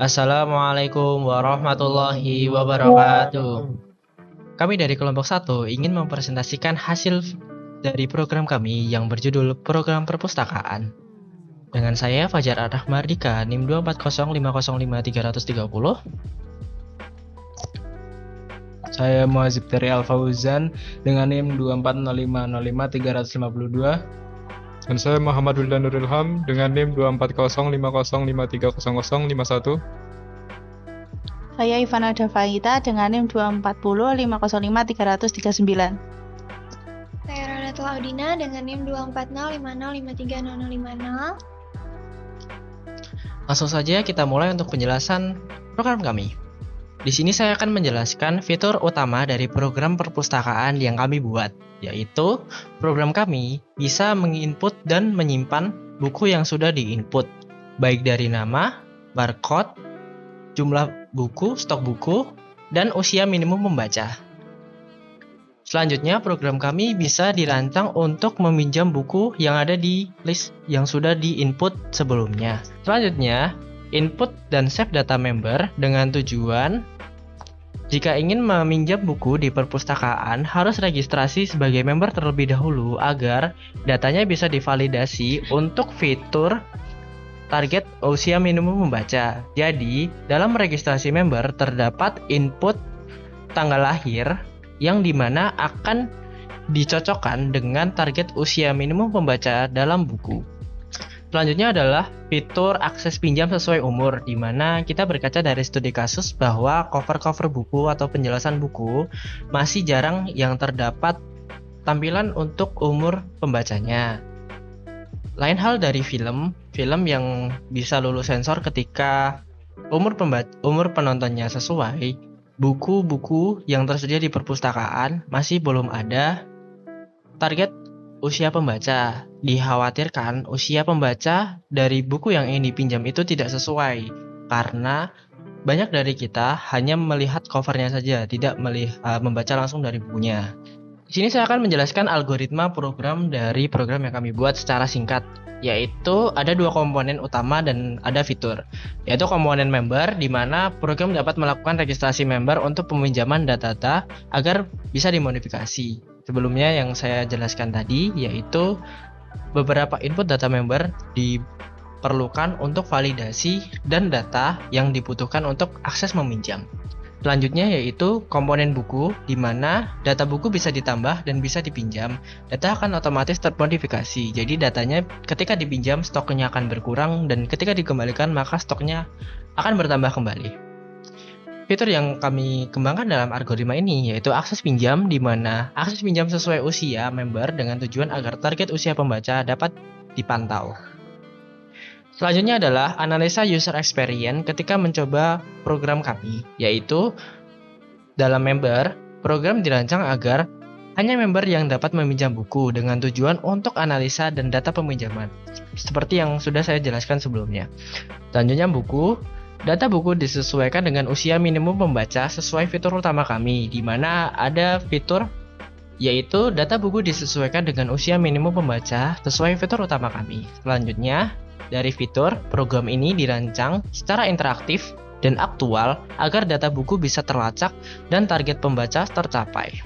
Assalamualaikum warahmatullahi wabarakatuh. Kami dari kelompok 1 ingin mempresentasikan hasil dari program kami yang berjudul Program Perpustakaan. Dengan saya Fajar Ar-Rahmardika, NIM 240505330. Saya Muazib dari Al-Fauzan dengan NIM 240505352. Dan saya Muhammadullah Nurul Ilham dengan NIM 24050530051. Saya Ivana Davaita dengan NIM 240505339. Saya Rodatul Audina dengan NIM 24050530050. Langsung saja kita mulai untuk penjelasan program kami. Di sini saya akan menjelaskan fitur utama dari program perpustakaan yang kami buat, yaitu program kami bisa menginput dan menyimpan buku yang sudah diinput, baik dari nama, barcode, jumlah buku, stok buku, dan usia minimum membaca. Selanjutnya, program kami bisa dirancang untuk meminjam buku yang ada di list yang sudah diinput sebelumnya. Selanjutnya, input dan save data member dengan tujuan jika ingin meminjam buku di perpustakaan harus registrasi sebagai member terlebih dahulu agar datanya bisa divalidasi untuk fitur target usia minimum membaca. Jadi, dalam registrasi member terdapat input tanggal lahir yang dimana akan dicocokkan dengan target usia minimum membaca dalam buku. Selanjutnya adalah fitur akses pinjam sesuai umur, di mana kita berkaca dari studi kasus bahwa cover-cover buku atau penjelasan buku masih jarang yang terdapat tampilan untuk umur pembacanya. Lain hal dari film yang bisa lulus sensor ketika umur penontonnya sesuai, buku-buku yang tersedia di perpustakaan masih belum ada target usia pembaca. Dikhawatirkan usia pembaca dari buku yang ingin dipinjam itu tidak sesuai karena banyak dari kita hanya melihat covernya saja, tidak membaca langsung dari bukunya. Di sini saya akan menjelaskan algoritma program dari program yang kami buat secara singkat, yaitu ada dua komponen utama dan ada fitur, yaitu komponen member di mana program dapat melakukan registrasi member untuk peminjaman data-data agar bisa dimodifikasi. Sebelumnya yang saya jelaskan tadi yaitu beberapa input data member diperlukan untuk validasi dan data yang dibutuhkan untuk akses meminjam. Selanjutnya yaitu komponen buku di mana data buku bisa ditambah dan bisa dipinjam. Data akan otomatis termodifikasi. Jadi datanya ketika dipinjam stoknya akan berkurang dan ketika dikembalikan maka stoknya akan bertambah kembali. Fitur yang kami kembangkan dalam algoritma ini yaitu akses pinjam, di mana akses pinjam sesuai usia member dengan tujuan agar target usia pembaca dapat dipantau. Selanjutnya adalah analisa user experience ketika mencoba program kami, yaitu dalam member, program dirancang agar hanya member yang dapat meminjam buku dengan tujuan untuk analisa dan data peminjaman, seperti yang sudah saya jelaskan sebelumnya. Selanjutnya buku. Data buku disesuaikan dengan usia minimum pembaca sesuai fitur utama kami, di mana ada fitur yaitu data buku disesuaikan dengan usia minimum pembaca sesuai fitur utama kami. Selanjutnya, dari fitur, program ini dirancang secara interaktif dan aktual agar data buku bisa terlacak dan target pembaca tercapai.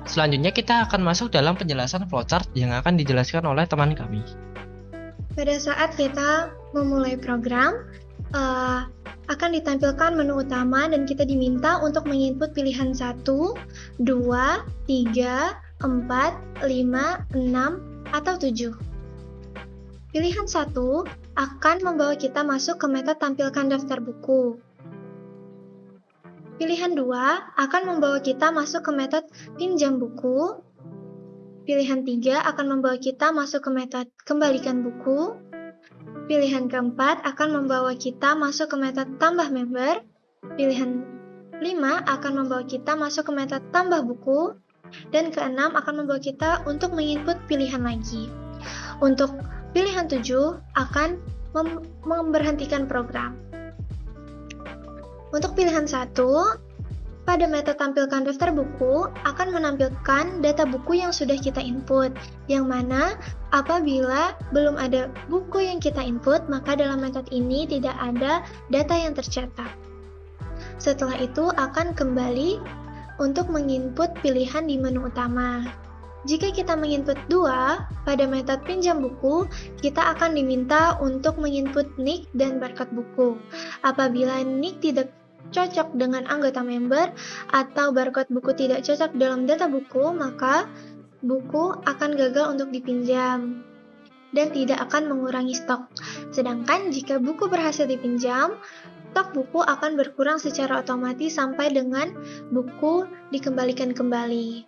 Selanjutnya kita akan masuk dalam penjelasan flowchart yang akan dijelaskan oleh teman kami. Pada saat kita memulai program, akan ditampilkan menu utama dan kita diminta untuk menginput pilihan 1, 2, 3, 4, 5, 6, atau 7. Pilihan 1 akan membawa kita masuk ke meta tampilkan daftar buku. Pilihan 2 akan membawa kita masuk ke meta pinjam buku. Pilihan 3 akan membawa kita masuk ke meta kembalikan buku. Pilihan keempat akan membawa kita masuk ke meta tambah member. Pilihan 5 akan membawa kita masuk ke meta tambah buku. Dan keenam akan membawa kita untuk menginput pilihan lagi. Untuk pilihan 7 akan memberhentikan program. Untuk pilihan 1, pada metode tampilkan daftar buku akan menampilkan data buku yang sudah kita input, yang mana apabila belum ada buku yang kita input, maka dalam metode ini tidak ada data yang tercetak. Setelah itu akan kembali untuk menginput pilihan di menu utama. Jika kita menginput 2, pada metode pinjam buku, kita akan diminta untuk menginput nick dan barcode buku. Apabila nick tidak cocok dengan anggota member atau barcode buku tidak cocok dalam data buku, maka buku akan gagal untuk dipinjam dan tidak akan mengurangi stok. Sedangkan jika buku berhasil dipinjam, stok buku akan berkurang secara otomatis sampai dengan buku dikembalikan kembali.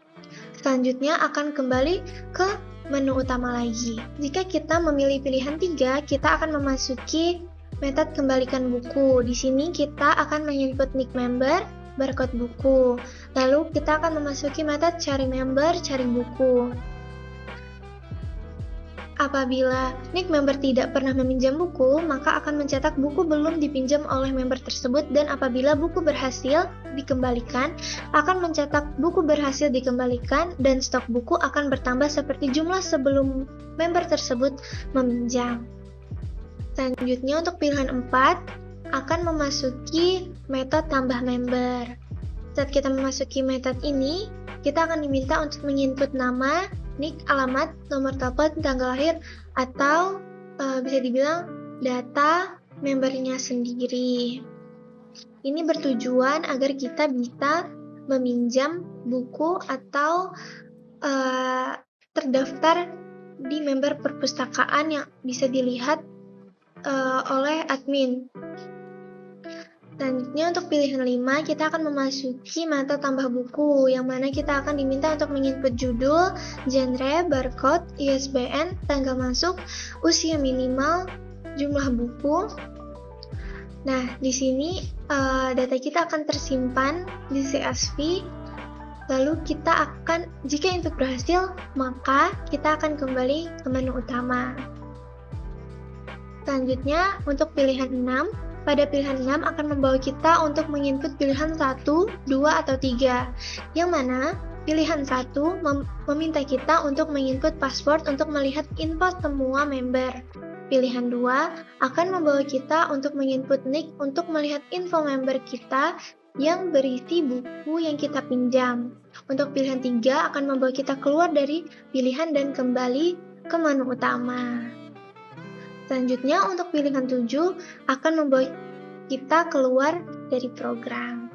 Selanjutnya akan kembali ke menu utama lagi. Jika kita memilih pilihan 3, kita akan memasuki metode kembalikan buku. Di sini kita akan menginput nick member, barcode buku. Lalu kita akan memasuki metode cari member, cari buku. Apabila nick member tidak pernah meminjam buku, maka akan mencetak buku belum dipinjam oleh member tersebut, dan apabila buku berhasil dikembalikan, akan mencetak buku berhasil dikembalikan dan stok buku akan bertambah seperti jumlah sebelum member tersebut meminjam. Selanjutnya untuk pilihan 4 akan memasuki metode tambah member. Saat kita memasuki metode ini, kita akan diminta untuk menginput nama, nick, alamat, nomor telepon, tanggal lahir, atau bisa dibilang data membernya sendiri. Ini bertujuan agar kita bisa meminjam buku atau terdaftar di member perpustakaan yang bisa dilihat oleh admin. Selanjutnya untuk pilihan 5, kita akan memasuki metode tambah buku, yang mana kita akan diminta untuk menginput judul, genre, barcode, ISBN, tanggal masuk, usia minimal, jumlah buku. Nah, di sini data kita akan tersimpan di CSV. Lalu kita akan, jika input berhasil, maka kita akan kembali ke menu utama. Selanjutnya untuk pilihan 6, pada pilihan 6 akan membawa kita untuk menginput pilihan 1, 2, atau 3, yang mana pilihan 1 meminta kita untuk menginput password untuk melihat info semua member. Pilihan 2 akan membawa kita untuk menginput nick untuk melihat info member kita yang berisi buku yang kita pinjam. Untuk pilihan 3 akan membawa kita keluar dari pilihan dan kembali ke menu utama. Selanjutnya untuk pilihan 7 akan membawa kita keluar dari program.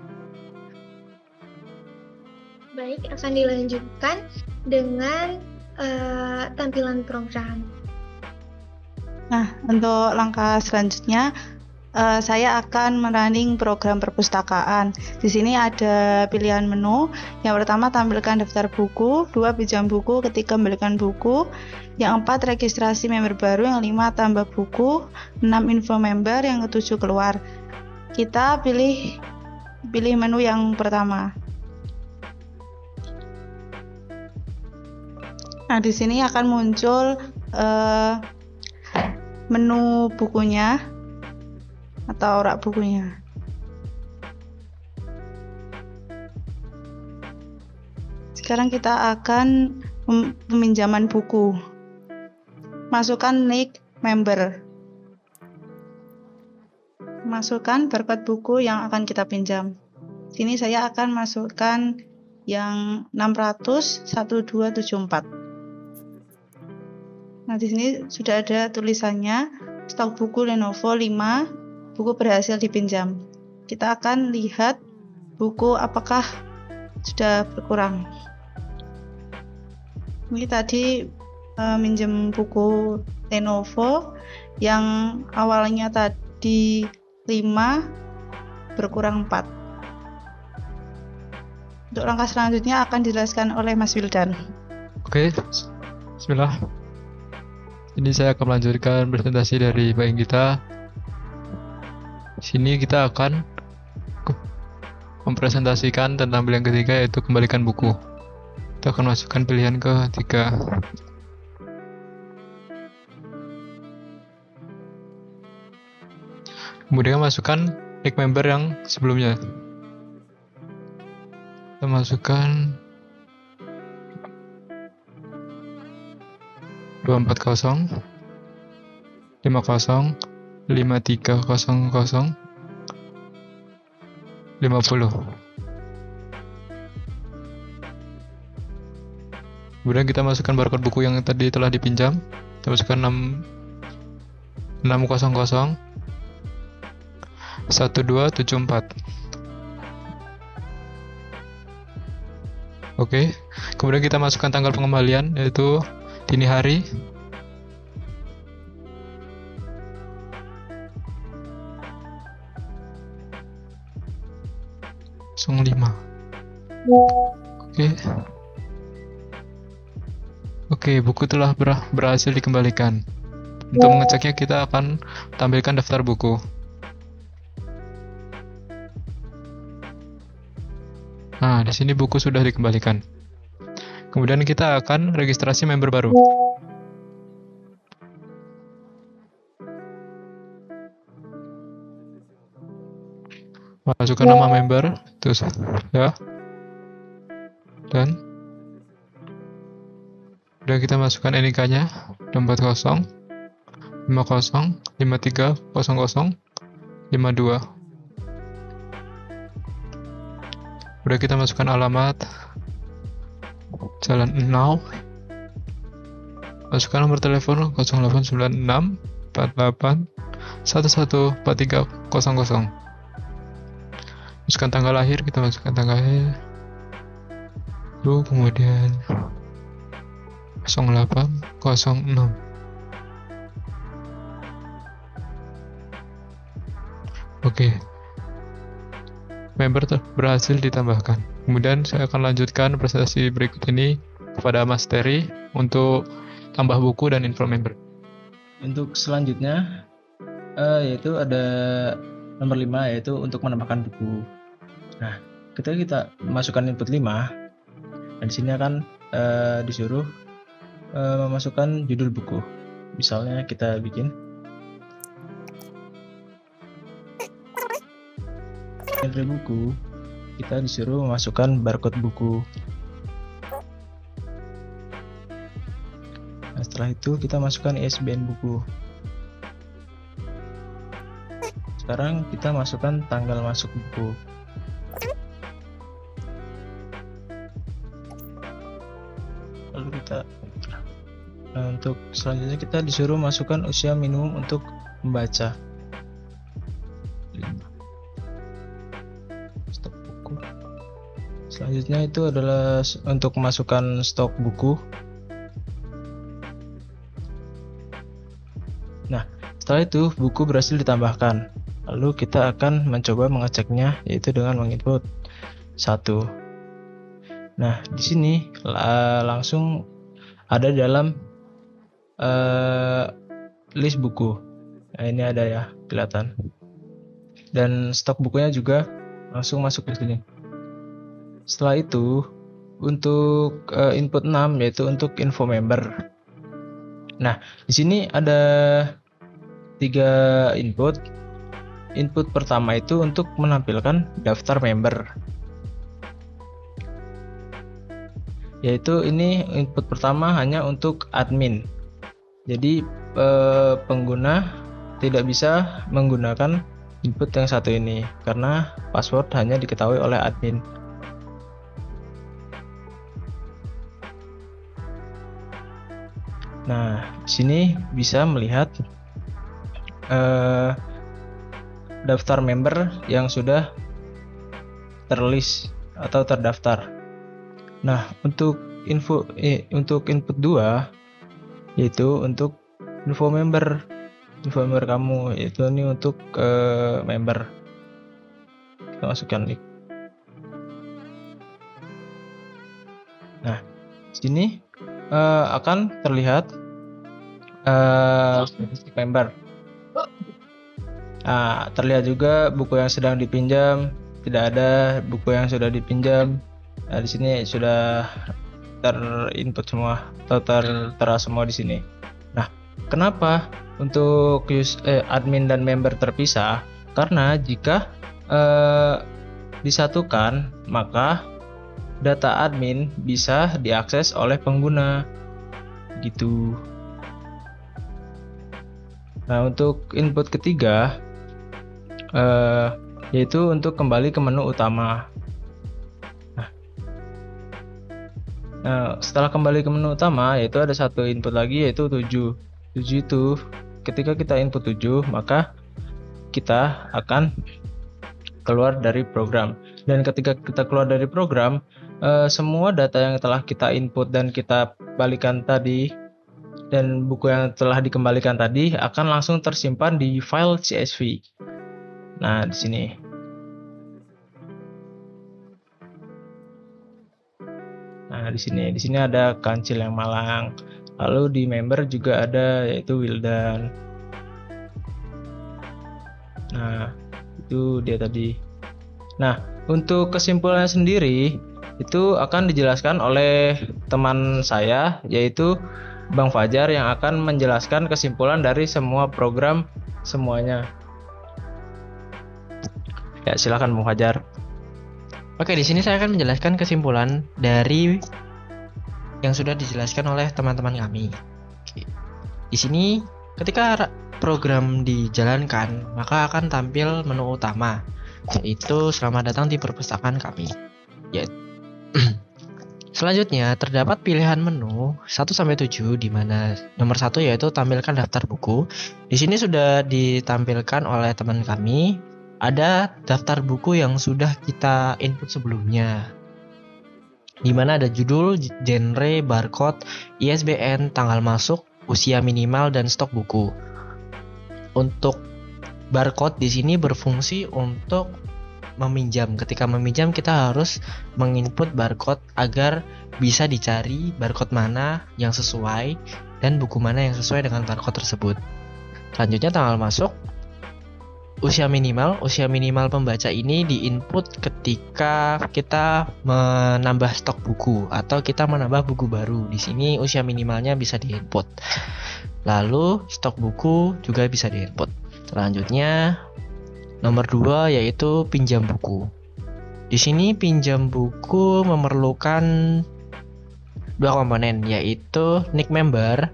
Baik, akan dilanjutkan dengan tampilan program. Nah, untuk langkah selanjutnya, saya akan merunning program perpustakaan. Di sini ada pilihan menu. Yang pertama, tampilkan daftar buku. 2, pinjam buku. Ketiga, kembalikan buku. Yang 4, registrasi member baru. Yang 5, tambah buku. 6, info member. Yang ke-7, keluar. Kita pilih menu yang pertama. Nah, di sini akan muncul menu bukunya atau rak bukunya. Sekarang kita akan peminjaman buku. Masukkan nick member. Masukkan barcode buku yang akan kita pinjam. Sini saya akan masukkan yang 600 1274. Nah, di sini sudah ada tulisannya stok buku Lenovo 5, buku berhasil dipinjam. Kita akan lihat buku apakah sudah berkurang. Ini tadi minjem buku Lenovo yang awalnya tadi 5 berkurang 4. Untuk langkah selanjutnya akan dijelaskan oleh Mas Wildan. Oke, bismillah. Ini saya akan melanjutkan presentasi dari bagian kita. Di sini kita akan mempresentasikan tentang pilihan ketiga, yaitu kembalikan buku. Kita akan masukkan pilihan ketiga. Kemudian masukkan nick member yang sebelumnya. Kita masukkan 240 50 5300 50. Kemudian kita masukkan barcode buku yang tadi telah dipinjam. Kita masukkan 600 1274. Oke, kemudian kita masukkan tanggal pengembalian, yaitu dini hari. -5. Oke, buku telah berhasil dikembalikan. Untuk mengeceknya kita akan tampilkan daftar buku. Nah, di sini buku sudah dikembalikan. Kemudian kita akan registrasi member baru. Masukkan nama member, terus ya. Dan kita masukkan NIK-nya 640 50 5300 52. Udah kita masukkan alamat Jalan Enau. Masukkan nomor telepon 0896 48 11 4300. Masukkan tanggal lahir, kita masukkan tanggal lahir. Lalu kemudian 0806. Oke. Member berhasil ditambahkan. Kemudian saya akan lanjutkan presentasi berikut ini kepada Mas Terry untuk tambah buku dan info member. Untuk selanjutnya yaitu ada nomor 5, yaitu untuk menambahkan buku. Nah, ketika kita masukkan input 5, dan di sini akan disuruh memasukkan judul buku. Misalnya kita bikin genre buku, kita disuruh memasukkan barcode buku. Nah, setelah itu kita masukkan ISBN buku. Sekarang kita masukkan tanggal masuk buku. Lalu untuk selanjutnya kita disuruh masukkan usia minimum untuk membaca. Stok buku. Selanjutnya itu adalah untuk memasukkan stok buku. Nah, setelah itu buku berhasil ditambahkan. Lalu kita akan mencoba mengeceknya, yaitu dengan menginput 1. Nah, di sini langsung ada dalam list buku. Nah, ini ada ya, kelihatan. Dan stok bukunya juga langsung masuk ke sini. Setelah itu, untuk input 6, yaitu untuk info member. Nah, di sini ada 3 input. Input pertama itu untuk menampilkan daftar member, yaitu ini input pertama hanya untuk admin. Jadi pengguna tidak bisa menggunakan input yang satu ini karena password hanya diketahui oleh admin. Nah, di sini bisa melihat daftar member yang sudah terlist atau terdaftar. Nah, untuk input 2, yaitu untuk info member kamu, yaitu ini untuk member. Kita masukkan link. Nah, di sini akan terlihat statistik member. Nah, terlihat juga buku yang sedang dipinjam, tidak ada buku yang sudah dipinjam. Nah, di sini sudah terinput semua atau tertera semua di sini. Nah, kenapa untuk admin dan member terpisah? Karena jika disatukan, maka data admin bisa diakses oleh pengguna gitu. Nah, untuk input ketiga yaitu untuk kembali ke menu utama. Nah, setelah kembali ke menu utama, yaitu ada satu input lagi, yaitu 7. 7 itu ketika kita input 7, maka kita akan keluar dari program. Dan ketika kita keluar dari program, semua data yang telah kita input dan kita balikan tadi, dan buku yang telah dikembalikan tadi akan langsung tersimpan di file CSV. Nah, di sini. Nah, di sini ada Kancil yang Malang. Lalu di member juga ada, yaitu Wildan. Nah, itu dia tadi. Nah, untuk kesimpulannya sendiri itu akan dijelaskan oleh teman saya, yaitu Bang Fajar, yang akan menjelaskan kesimpulan dari semua program semuanya. Ya, silakan Bang Fajar. Oke, di sini saya akan menjelaskan kesimpulan dari yang sudah dijelaskan oleh teman-teman kami. Oke. Di sini ketika program dijalankan, maka akan tampil menu utama, yaitu selamat datang di perpustakaan kami. Selanjutnya terdapat pilihan menu 1-7, di mana nomor 1 yaitu tampilkan daftar buku. Di sini sudah ditampilkan oleh teman kami. Ada daftar buku yang sudah kita input sebelumnya, di mana ada judul, genre, barcode, ISBN, tanggal masuk, usia minimal, dan stok buku. Untuk barcode di sini berfungsi untuk meminjam. Ketika meminjam, kita harus menginput barcode agar bisa dicari barcode mana yang sesuai dan buku mana yang sesuai dengan barcode tersebut. Selanjutnya tanggal masuk. Usia minimal pembaca ini diinput ketika kita menambah stok buku atau kita menambah buku baru. Di sini usia minimalnya bisa diinput. Lalu stok buku juga bisa diinput. Selanjutnya nomor 2 yaitu pinjam buku. Di sini pinjam buku memerlukan 2 komponen, yaitu nick member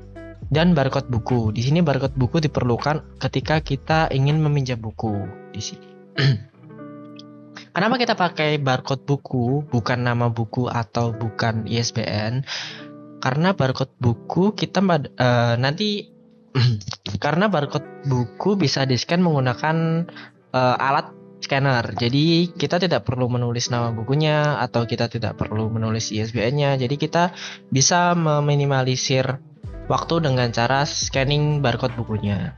dan barcode buku. Di sini barcode buku diperlukan ketika kita ingin meminjam buku di sini. Kenapa kita pakai barcode buku, bukan nama buku atau bukan ISBN? Karena barcode buku kita nanti karena barcode buku bisa di-scan menggunakan alat scanner. Jadi kita tidak perlu menulis nama bukunya atau kita tidak perlu menulis ISBN-nya. Jadi kita bisa meminimalisir waktu dengan cara scanning barcode bukunya.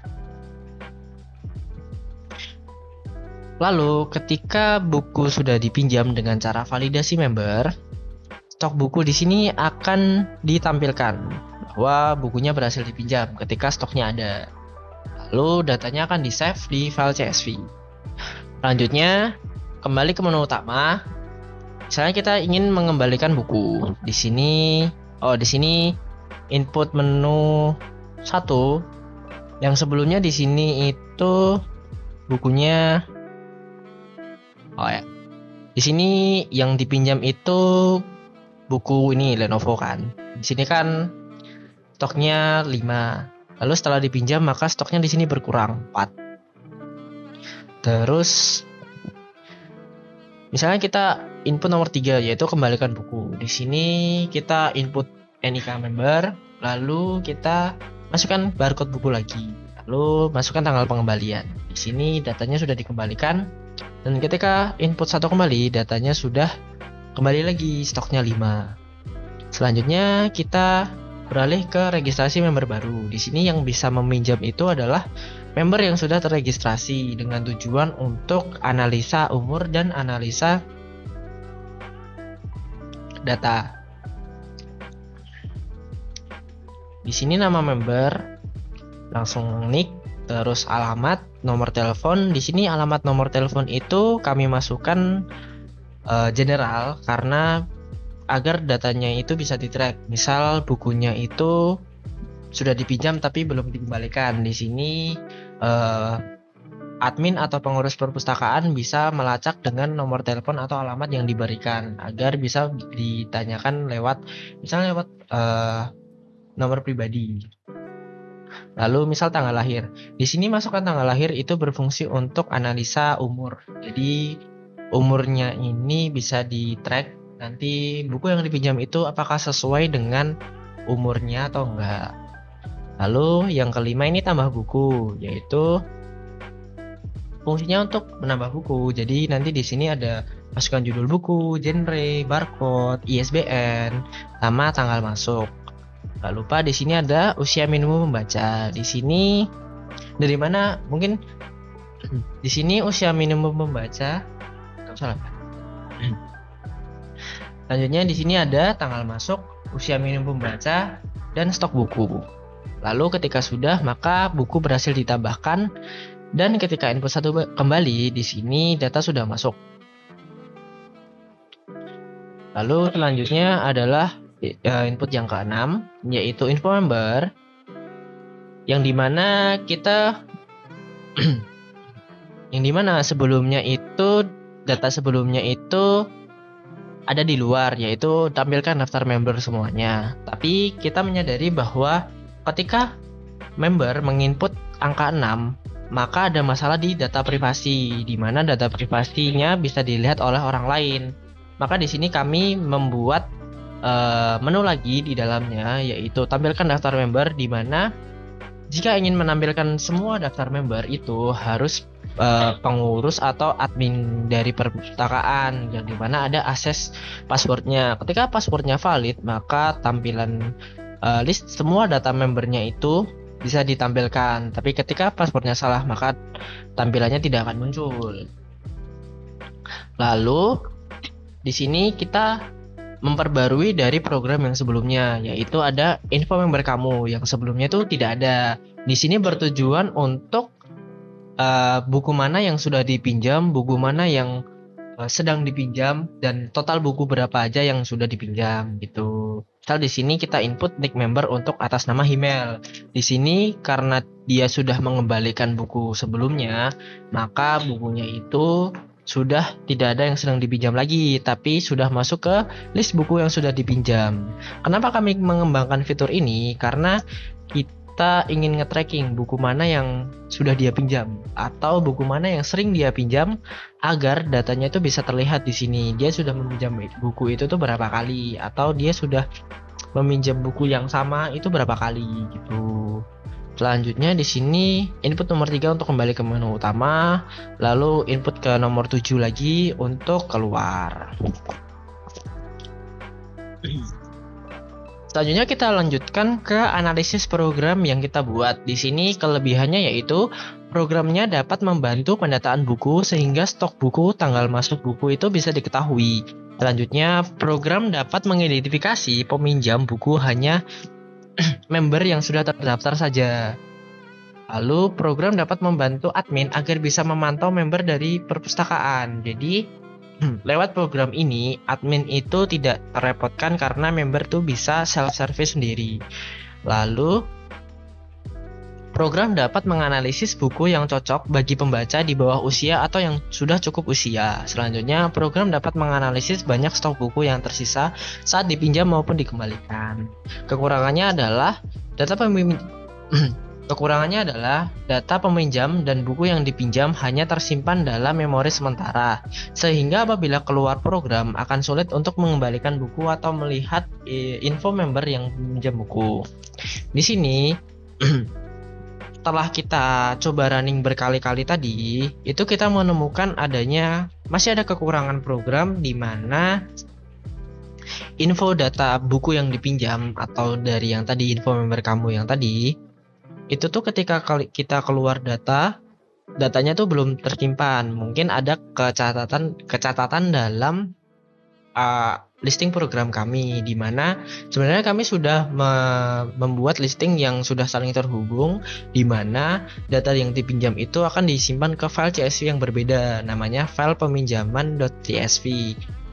Lalu ketika buku sudah dipinjam dengan cara validasi member, stok buku di sini akan ditampilkan bahwa bukunya berhasil dipinjam ketika stoknya ada. Lalu datanya akan di-save di file CSV. Selanjutnya kembali ke menu utama. Misalnya kita ingin mengembalikan buku. Di sini input menu 1 yang sebelumnya di sini itu bukunya di sini yang dipinjam itu buku ini Lenovo kan. Di sini kan stoknya 5. Lalu setelah dipinjam maka stoknya di sini berkurang 4. Terus misalnya kita input nomor 3 yaitu kembalikan buku. Di sini kita input NIK member, lalu kita masukkan barcode buku lagi, lalu masukkan tanggal pengembalian. Di sini datanya sudah dikembalikan, dan ketika input 1 kembali, datanya sudah kembali lagi, stoknya 5. Selanjutnya kita beralih ke registrasi member baru. Di sini yang bisa meminjam itu adalah member yang sudah terregistrasi dengan tujuan untuk analisa umur dan analisa data. Di sini nama member, langsung nick, terus alamat, nomor telepon. Di sini alamat nomor telepon itu kami masukkan general karena agar datanya itu bisa di-track. Misal bukunya itu sudah dipinjam tapi belum dikembalikan. Di sini admin atau pengurus perpustakaan bisa melacak dengan nomor telepon atau alamat yang diberikan agar bisa ditanyakan lewat misalnya lewat nomor pribadi. Lalu misal tanggal lahir. Di sini masukkan tanggal lahir itu berfungsi untuk analisa umur. Jadi umurnya ini bisa di-track nanti buku yang dipinjam itu apakah sesuai dengan umurnya atau enggak. Lalu yang kelima ini tambah buku, yaitu fungsinya untuk menambah buku. Jadi nanti di sini ada masukkan judul buku, genre, barcode, ISBN, sama tanggal masuk. Gak lupa di sini ada usia minimum membaca. Di sini dari mana? Mungkin di sini usia minimum membaca. Gak salah. Selanjutnya di sini ada tanggal masuk, usia minimum membaca, dan stok buku. Lalu ketika sudah, maka buku berhasil ditambahkan. Dan ketika input 1 kembali, di sini data sudah masuk. Lalu selanjutnya adalah input yang ke-6, yaitu info member, yang dimana kita sebelumnya itu data sebelumnya itu ada di luar, yaitu tampilkan daftar member semuanya. Tapi kita menyadari bahwa ketika member menginput angka 6, maka ada masalah di data privasi, di mana data privasinya bisa dilihat oleh orang lain. Maka di sini kami membuat menu lagi di dalamnya, yaitu tampilkan daftar member, di mana jika ingin menampilkan semua daftar member itu harus pengurus atau admin dari perpustakaan, yang dimana ada akses passwordnya. Ketika passwordnya valid, maka tampilan list semua data membernya itu bisa ditampilkan. Tapi ketika passwordnya salah, maka tampilannya tidak akan muncul. Lalu di sini kita memperbarui dari program yang sebelumnya, yaitu ada info member kamu yang sebelumnya itu tidak ada. Di sini bertujuan untuk buku mana yang sudah dipinjam, buku mana yang sedang dipinjam, dan total buku berapa aja yang sudah dipinjam gitu. Misal di sini kita input nick member untuk atas nama Himel. Di sini karena dia sudah mengembalikan buku sebelumnya, maka bukunya itu sudah tidak ada yang sedang dipinjam lagi, tapi sudah masuk ke list buku yang sudah dipinjam. Kenapa kami mengembangkan fitur ini? Karena kita ingin nge-tracking buku mana yang sudah dia pinjam atau buku mana yang sering dia pinjam, agar datanya itu bisa terlihat di sini. Dia sudah meminjam buku itu tuh berapa kali, atau dia sudah meminjam buku yang sama itu berapa kali gitu. Selanjutnya di sini input nomor 3 untuk kembali ke menu utama, lalu input ke nomor 7 lagi untuk keluar. Selanjutnya kita lanjutkan ke analisis program yang kita buat. Di sini kelebihannya yaitu programnya dapat membantu pendataan buku sehingga stok buku, tanggal masuk buku itu bisa diketahui. Selanjutnya program dapat mengidentifikasi peminjam buku hanya member yang sudah terdaftar saja. Lalu program dapat membantu admin agar bisa memantau member dari perpustakaan. Jadi lewat program ini admin itu tidak terrepotkan karena member tuh bisa self-service sendiri. Lalu program dapat menganalisis buku yang cocok bagi pembaca di bawah usia atau yang sudah cukup usia. Selanjutnya program dapat menganalisis banyak stok buku yang tersisa saat dipinjam maupun dikembalikan. Kekurangannya adalah data peminjam dan buku yang dipinjam hanya tersimpan dalam memori sementara, sehingga apabila keluar program akan sulit untuk mengembalikan buku atau melihat info member yang meminjam buku. Di sini setelah kita coba running berkali-kali tadi, itu kita menemukan masih ada kekurangan program di mana info data buku yang dipinjam atau dari yang tadi info member kamu yang tadi itu tuh ketika kita keluar datanya tuh belum tersimpan. Mungkin ada kecatatan dalam listing program kami, di mana sebenarnya kami sudah membuat listing yang sudah saling terhubung, di mana data yang dipinjam itu akan disimpan ke file CSV yang berbeda, namanya file peminjaman.csv.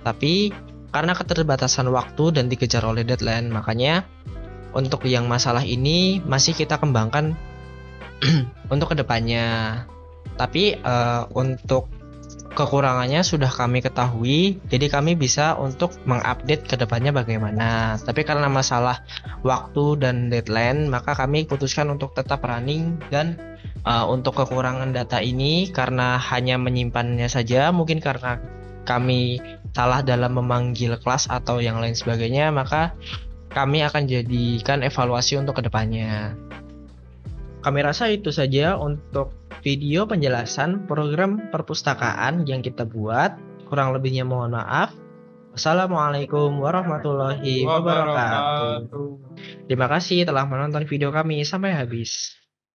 Tapi karena keterbatasan waktu dan dikejar oleh deadline, makanya untuk yang masalah ini masih kita kembangkan untuk kedepannya. Tapi untuk kekurangannya sudah kami ketahui, jadi kami bisa untuk mengupdate ke depannya bagaimana. Tapi karena masalah waktu dan deadline, maka kami putuskan untuk tetap running. Dan untuk kekurangan data ini karena hanya menyimpannya saja, mungkin karena kami salah dalam memanggil kelas atau yang lain sebagainya, maka kami akan jadikan evaluasi untuk kedepannya. Kami rasa itu saja untuk video penjelasan program perpustakaan yang kita buat. Kurang lebihnya mohon maaf. Wassalamualaikum warahmatullahi wabarakatuh. Terima kasih telah menonton video kami sampai habis.